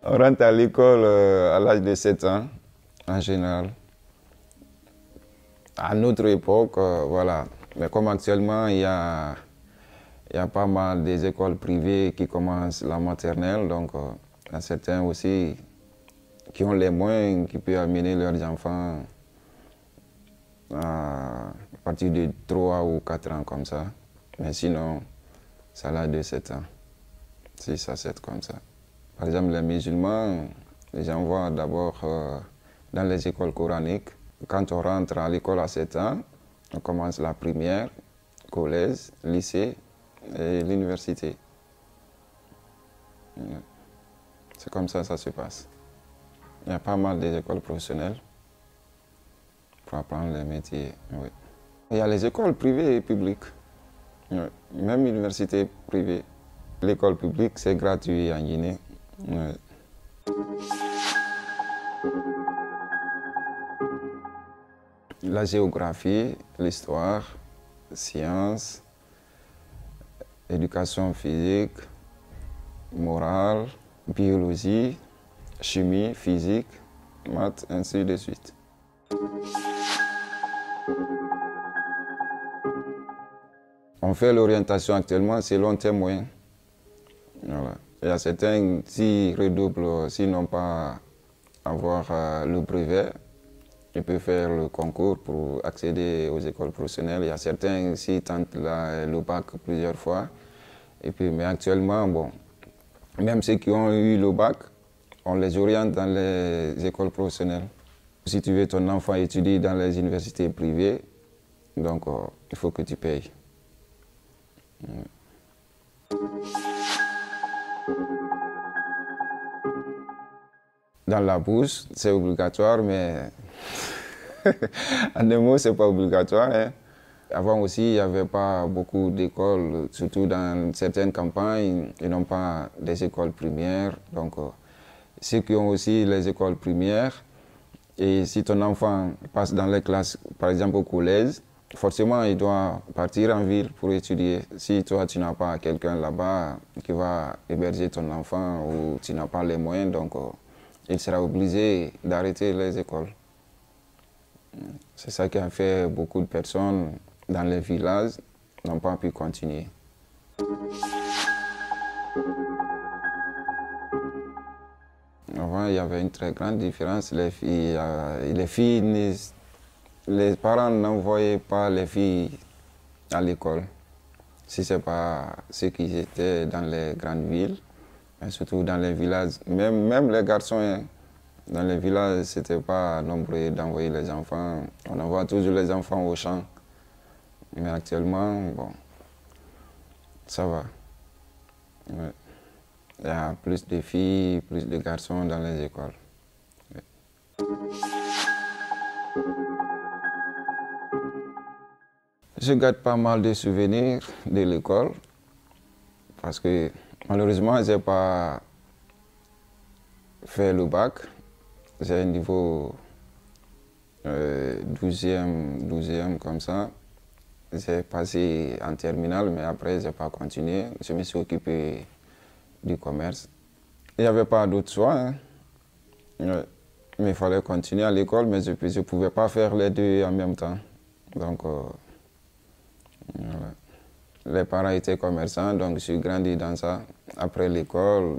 On rentre à l'école à l'âge de 7 ans, en général. À notre époque, voilà. Mais comme actuellement, il y a pas mal des écoles privées qui commencent la maternelle, donc il y a certains aussi qui ont les moyens, qui peuvent amener leurs enfants à partir de 3 ou 4 ans comme ça. Mais sinon, c'est à l'âge de 7 ans, 6 à 7 comme ça. Par exemple, les musulmans, les envoient d'abord dans les écoles coraniques. Quand on rentre à l'école à 7 ans, on commence la primaire, collège, lycée et l'université. C'est comme ça que ça se passe. Il y a pas mal d'écoles professionnelles pour apprendre les métiers. Oui. Il y a les écoles privées et publiques, oui. Même l'université privée. L'école publique, c'est gratuit en Guinée. Oui. La géographie, l'histoire, sciences, éducation physique, morale, biologie, chimie, physique, maths, ainsi de suite. On fait l'orientation actuellement selon tes moyens. Voilà. Il y a certains qui redoublent, s'ils n'ont pas avoir le brevet, ils peuvent faire le concours pour accéder aux écoles professionnelles. Il y a certains qui tentent le bac plusieurs fois. Et puis, mais actuellement, bon, même ceux qui ont eu le bac, on les oriente dans les écoles professionnelles. Si tu veux ton enfant étudier dans les universités privées, donc il faut que tu payes. Dans la bourse, c'est obligatoire, mais en un mot, ce n'est pas obligatoire. Hein. Avant aussi, il n'y avait pas beaucoup d'écoles, surtout dans certaines campagnes, ils n'ont pas des écoles primaires. Donc, ceux qui ont aussi les écoles primaires, et si ton enfant passe dans les classes, par exemple au collège, forcément, il doit partir en ville pour étudier. Si toi, tu n'as pas quelqu'un là-bas qui va héberger ton enfant ou tu n'as pas les moyens, donc il sera obligé d'arrêter les écoles. C'est ça qui a fait beaucoup de personnes dans les villages n'ont pas pu continuer. Avant, il y avait une très grande différence. Les parents n'envoyaient pas les filles à l'école. Si ce n'est pas ceux qui étaient dans les grandes villes, mais surtout dans les villages. Même les garçons, hein, dans les villages, ce n'était pas nombreux d'envoyer les enfants. On envoie toujours les enfants au champ. Mais actuellement, bon, ça va. Ouais. Il y a plus de filles, plus de garçons dans les écoles. Ouais. Je garde pas mal de souvenirs de l'école parce que malheureusement, je n'ai pas fait le bac. J'ai un niveau 12e comme ça. J'ai passé en terminale, mais après, je n'ai pas continué. Je me suis occupé du commerce. Il n'y avait pas d'autre choix. Hein. Ouais. Mais il fallait continuer à l'école, mais je ne pouvais pas faire les deux en même temps. Donc, voilà. Les parents étaient commerçants, donc je suis grandi dans ça. Après l'école,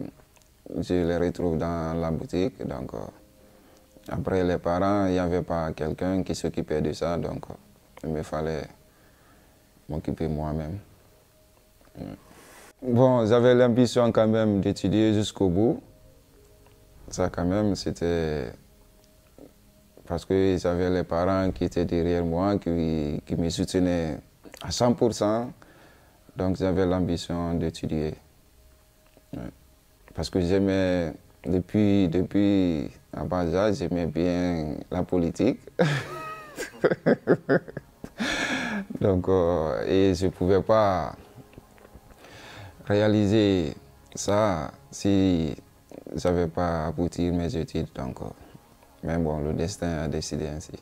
je les retrouve dans la boutique. Donc, après les parents, il n'y avait pas quelqu'un qui s'occupait de ça, donc il me fallait m'occuper moi-même. Bon, j'avais l'ambition quand même d'étudier jusqu'au bout. Ça quand même, c'était parce que j'avais les parents qui étaient derrière moi, qui me soutenaient à 100%. Donc j'avais l'ambition d'étudier. Ouais. Parce que j'aimais, depuis à bas âge, j'aimais bien la politique. Donc, et je ne pouvais pas réaliser ça si je n'avais pas abouti mes études. Donc, mais bon, le destin a décidé ainsi.